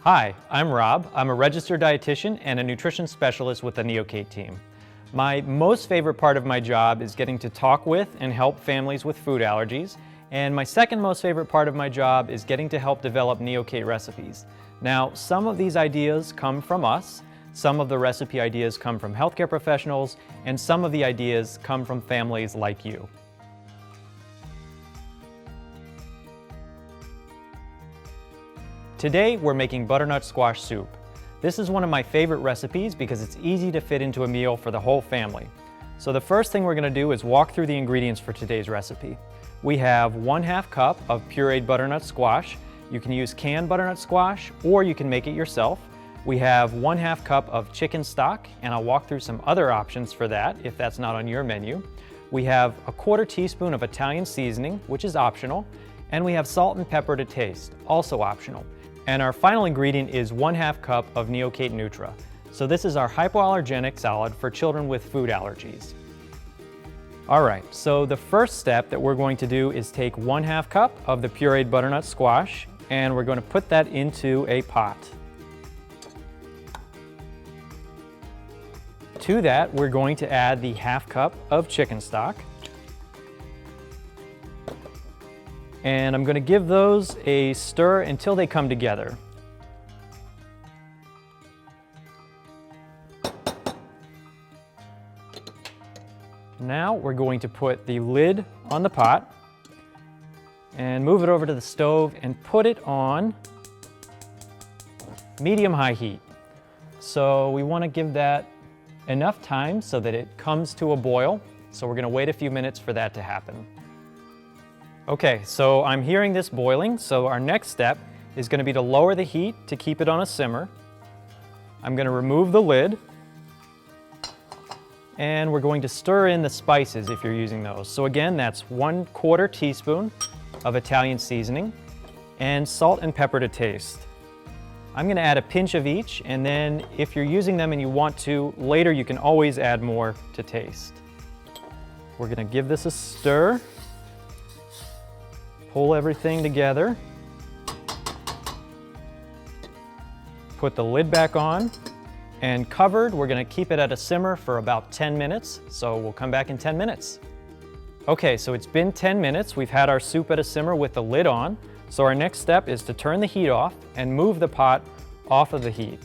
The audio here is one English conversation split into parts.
Hi, I'm Rob. I'm a registered dietitian and a nutrition specialist with the Neocate team. My most favorite part of my job is getting to talk with and help families with food allergies, and my second most favorite part of my job is getting to help develop Neocate recipes. Now, some of these ideas come from us, some of the recipe ideas come from healthcare professionals, and some of the ideas come from families like you. Today, we're making butternut squash soup. This is one of my favorite recipes because it's easy to fit into a meal for the whole family. So the first thing we're going to do is walk through the ingredients for today's recipe. We have 1/2 cup of pureed butternut squash. You can use canned butternut squash or you can make it yourself. We have 1/2 cup of chicken stock, and I'll walk through some other options for that if that's not on your menu. We have 1/4 teaspoon of Italian seasoning, which is optional, and we have salt and pepper to taste, also optional. And our final ingredient is 1/2 cup of Neocate Nutra. So this is our hypoallergenic salad for children with food allergies. All right, so the first step that we're going to do is take 1/2 cup of the pureed butternut squash, and we're going to put that into a pot. To that, we're going to add the 1/2 cup of chicken stock. And I'm going to give those a stir until they come together. Now we're going to put the lid on the pot and move it over to the stove and put it on medium-high heat. So we want to give that enough time so that it comes to a boil. So we're going to wait a few minutes for that to happen. Okay, so I'm hearing this boiling, so our next step is going to be to lower the heat to keep it on a simmer. I'm going to remove the lid, and we're going to stir in the spices if you're using those. So again, that's 1/4 teaspoon of Italian seasoning and salt and pepper to taste. I'm going to add a pinch of each, and then if you're using them and you want to, later you can always add more to taste. We're going to give this a stir. Pull everything together. Put the lid back on, and covered, we're going to keep it at a simmer for about 10 minutes, so we'll come back in 10 minutes. Okay, so it's been 10 minutes. We've had our soup at a simmer with the lid on, so our next step is to turn the heat off and move the pot off of the heat.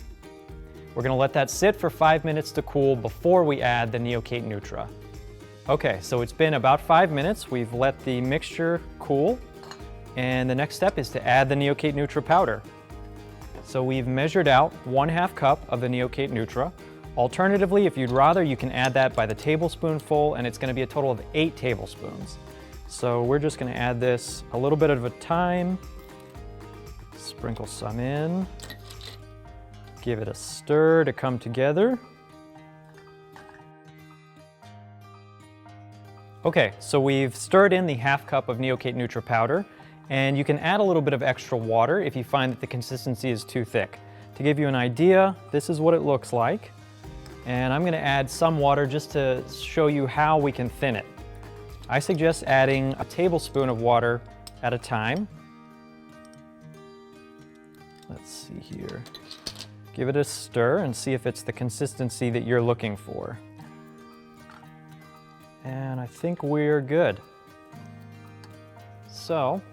We're going to let that sit for 5 minutes to cool before we add the Neocate Nutra. Okay, so it's been about 5 minutes. We've let the mixture cool. And the next step is to add the Neocate Nutra powder. So we've measured out 1/2 cup of the Neocate Nutra. Alternatively, if you'd rather, you can add that by the tablespoonful, and it's going to be a total of 8 tablespoons. So we're just going to add this a little bit at a time. Sprinkle some in. Give it a stir to come together. Okay, so we've stirred in the 1/2 cup of Neocate Nutra powder. And you can add a little bit of extra water if you find that the consistency is too thick. To give you an idea, this is what it looks like. And I'm going to add some water just to show you how we can thin it. I suggest adding a tablespoon of water at a time. Let's see here. Give it a stir and see if it's the consistency that you're looking for. And I think we're good. So,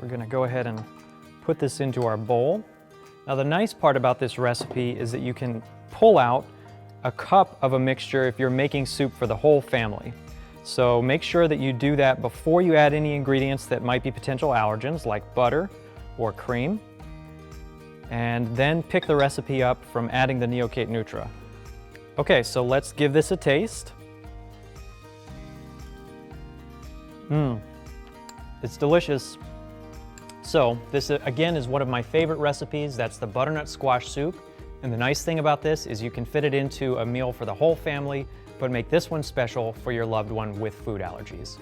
we're going to go ahead and put this into our bowl. Now the nice part about this recipe is that you can pull out a cup of a mixture if you're making soup for the whole family. So make sure that you do that before you add any ingredients that might be potential allergens like butter or cream. And then pick the recipe up from adding the Neocate Nutra. Okay, so let's give this a taste. It's delicious. So this again is one of my favorite recipes. That's the butternut squash soup. And the nice thing about this is you can fit it into a meal for the whole family, but make this one special for your loved one with food allergies.